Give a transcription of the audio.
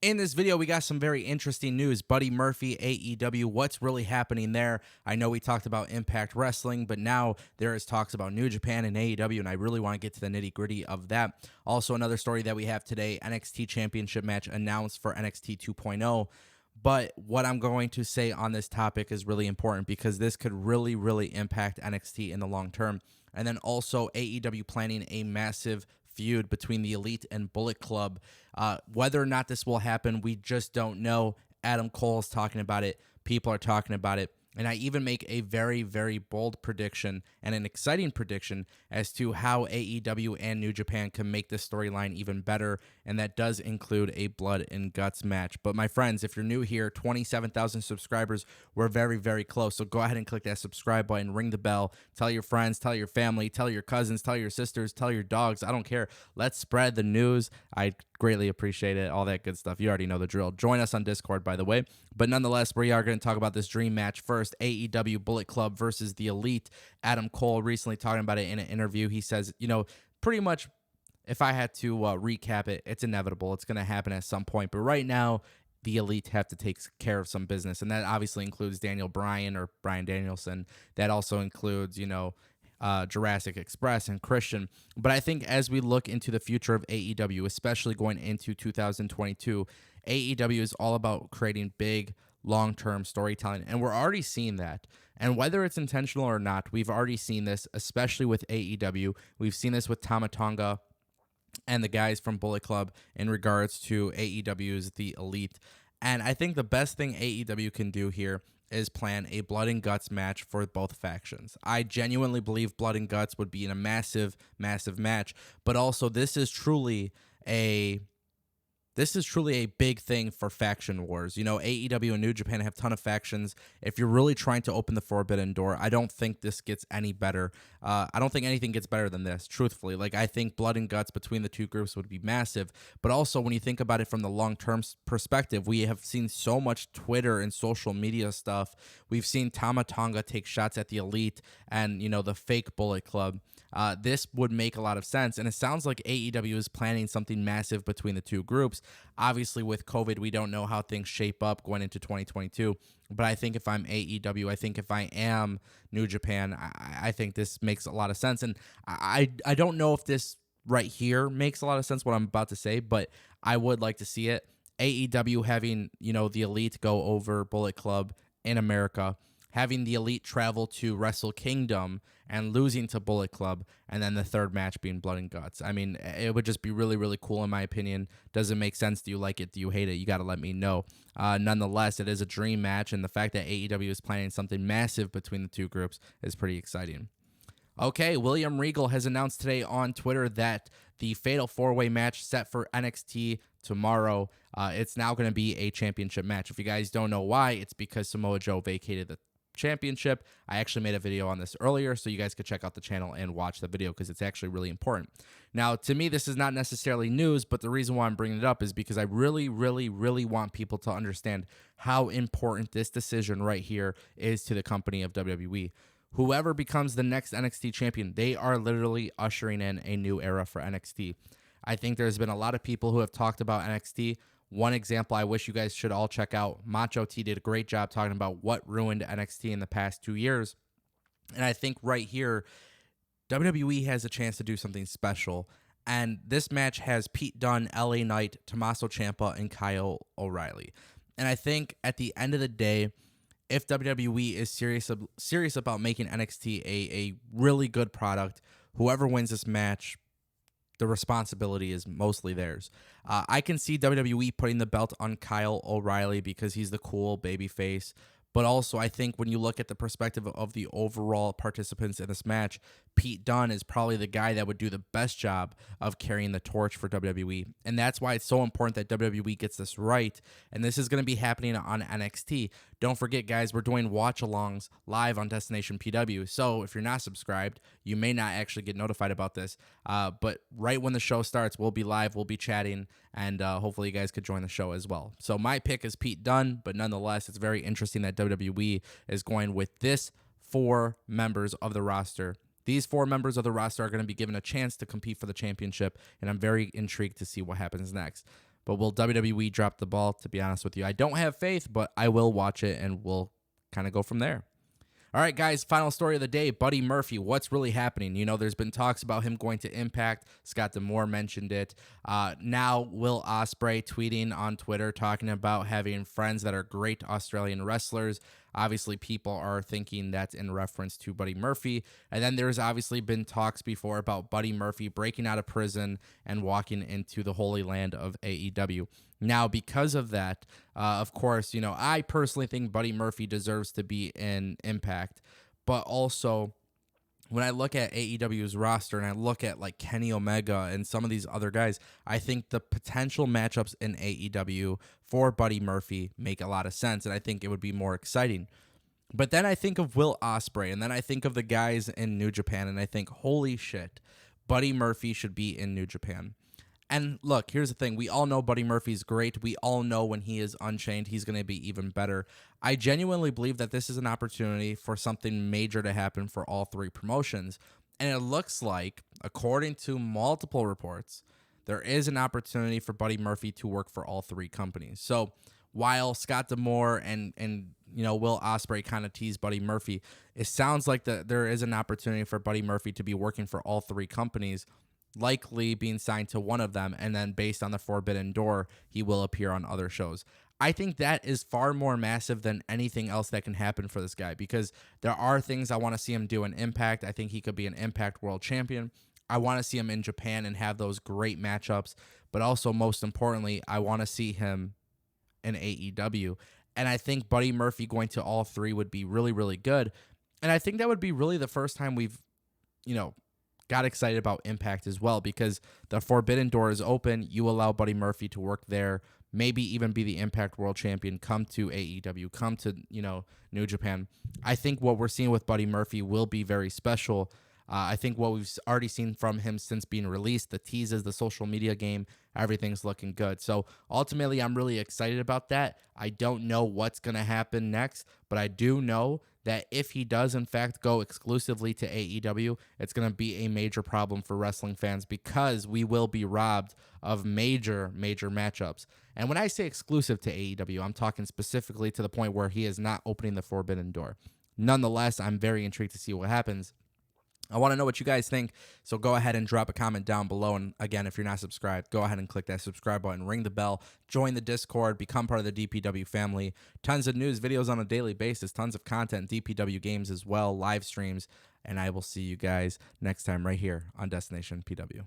In this video, we got some very interesting news. Buddy Murphy, AEW, what's really happening there? I know we talked about Impact Wrestling, but now there is talks about New Japan and AEW, and I really want to get to the nitty-gritty of that. Also, another story that we have today, NXT Championship match announced for NXT 2.0. But what I'm going to say on this topic is really important because this could really, really impact NXT in the long term. And then also AEW planning a massive feud between the Elite and Bullet Club. Whether or not this will happen, we just don't know. Adam Cole is talking about it. People are talking about it. And I even make a very, very bold prediction and an exciting prediction as to how AEW and New Japan can make this storyline even better. And that does include a blood and guts match. But my friends, if you're new here, 27,000 subscribers, we're very, very close. So go ahead and click that subscribe button, ring the bell, tell your friends, tell your family, tell your cousins, tell your sisters, tell your dogs. I don't care. Let's spread the news. I greatly appreciate it. All that good stuff. You already know the drill. Join us on Discord, by the way. But nonetheless, we are going to talk about this dream match first. AEW Bullet Club versus the Elite. Adam Cole recently talking about it in an interview. He says, pretty much if I had to recap it, it's inevitable. It's going to happen at some point. But right now, the Elite have to take care of some business. And that obviously includes Daniel Bryan or Bryan Danielson. That also includes, Jurassic Express and Christian. But I think as we look into the future of AEW, especially going into 2022, AEW is all about creating big, long-term storytelling. And we're already seeing that. And whether it's intentional or not, we've already seen this, especially with AEW. We've seen this with Tama Tonga and the guys from Bullet Club in regards to AEW's The Elite. And I think the best thing AEW can do here is plan a blood and guts match for both factions. I genuinely believe blood and guts would be in a massive, massive match, but also this is truly a big thing for faction wars. AEW and New Japan have a ton of factions. If you're really trying to open the forbidden door, I don't think this gets any better. I don't think anything gets better than this, truthfully. I think blood and guts between the two groups would be massive. But also, when you think about it from the long-term perspective, we have seen so much Twitter and social media stuff. We've seen Tama Tonga take shots at the Elite and, the fake Bullet Club. This would make a lot of sense. And it sounds like AEW is planning something massive between the two groups. Obviously, with COVID, we don't know how things shape up going into 2022. But I think if I'm AEW, I think if I am New Japan, I think this makes a lot of sense. And I don't know if this right here makes a lot of sense, what I'm about to say, but I would like to see it. AEW having, the Elite go over Bullet Club in America, having the Elite travel to Wrestle Kingdom and losing to Bullet Club, and then the third match being blood and guts. I mean, it would just be really, really cool in my opinion. Does it make sense? Do you like it? Do you hate it? You got to let me know. Nonetheless, it is a dream match, and the fact that AEW is planning something massive between the two groups is pretty exciting. Okay, William Regal has announced today on Twitter that the Fatal 4-Way match set for NXT tomorrow, it's now going to be a championship match. If you guys don't know why, it's because Samoa Joe vacated the championship. I actually made a video on this earlier, so you guys could check out the channel and watch the video because it's actually really important. Now, to me, this is not necessarily news, but the reason why I'm bringing it up is because I really, really, really want people to understand how important this decision right here is to the company of WWE. Whoever becomes the next NXT champion, they are literally ushering in a new era for NXT. I think there's been a lot of people who have talked about NXT. One example I wish you guys should all check out, Macho T did a great job talking about what ruined NXT in the past 2 years. And I think right here, WWE has a chance to do something special. And this match has Pete Dunne, LA Knight, Tommaso Ciampa, and Kyle O'Reilly. And I think at the end of the day, if WWE is serious about making NXT a really good product, whoever wins this match, the responsibility is mostly theirs. I can see WWE putting the belt on Kyle O'Reilly because he's the cool baby face. But also, I think when you look at the perspective of the overall participants in this match, Pete Dunne is probably the guy that would do the best job of carrying the torch for WWE. And that's why it's so important that WWE gets this right. And this is going to be happening on NXT. Don't forget, guys, we're doing watch-alongs live on Destination PW. So if you're not subscribed, you may not actually get notified about this. But right when the show starts, we'll be live, we'll be chatting, and hopefully you guys could join the show as well. So my pick is Pete Dunne, but nonetheless, it's very interesting that WWE is going with this 4 members of the roster. These 4 members of the roster are going to be given a chance to compete for the championship, and I'm very intrigued to see what happens next. But will WWE drop the ball? To be honest with you, I don't have faith, but I will watch it and we'll kind of go from there. All right, guys, final story of the day. Buddy Murphy, what's really happening? You know, there's been talks about him going to Impact. Scott D'Amore mentioned it. Now, Will Ospreay tweeting on Twitter talking about having friends that are great Australian wrestlers. Obviously, people are thinking that's in reference to Buddy Murphy. And then there's obviously been talks before about Buddy Murphy breaking out of prison and walking into the holy land of AEW. Now, because of that, of course, you know, I personally think Buddy Murphy deserves to be in Impact, but also when I look at AEW's roster and I look at like Kenny Omega and some of these other guys, I think the potential matchups in AEW for Buddy Murphy make a lot of sense, and I think it would be more exciting. But then I think of Will Ospreay, and then I think of the guys in New Japan, and I think, holy shit, Buddy Murphy should be in New Japan. And look, here's the thing. We all know Buddy Murphy's great. We all know when he is unchained, he's going to be even better. I genuinely believe that this is an opportunity for something major to happen for all three promotions. And it looks like, according to multiple reports, there is an opportunity for Buddy Murphy to work for all three companies. So while Scott D'Amore and you know, Will Ospreay kind of tease Buddy Murphy, it sounds like there is an opportunity for Buddy Murphy to be working for all three companies, likely being signed to one of them, and then based on the Forbidden Door, he will appear on other shows. I think that is far more massive than anything else that can happen for this guy, because there are things I want to see him do in Impact. I think he could be an Impact World Champion. I want to see him in Japan and have those great matchups, but also, most importantly, I want to see him in AEW. And I think Buddy Murphy going to all three would be really, really good. And I think that would be really the first time we've, you know, got excited about Impact as well, because the Forbidden Door is open. You allow Buddy Murphy to work there, maybe even be the Impact World Champion, come to AEW, come to, you know, New Japan. I think what we're seeing with Buddy Murphy will be very special. I think what we've already seen from him since being released, the teases, the social media game, everything's looking good. So ultimately, I'm really excited about that. I don't know what's going to happen next, but I do know that if he does, in fact, go exclusively to AEW, it's going to be a major problem for wrestling fans, because we will be robbed of major, major matchups. And when I say exclusive to AEW, I'm talking specifically to the point where he is not opening the Forbidden Door. Nonetheless, I'm very intrigued to see what happens. I want to know what you guys think, so go ahead and drop a comment down below. And again, if you're not subscribed, go ahead and click that subscribe button, ring the bell, join the Discord, become part of the DPW family. Tons of news, videos on a daily basis, tons of content, DPW games as well, live streams, and I will see you guys next time right here on Destination PW.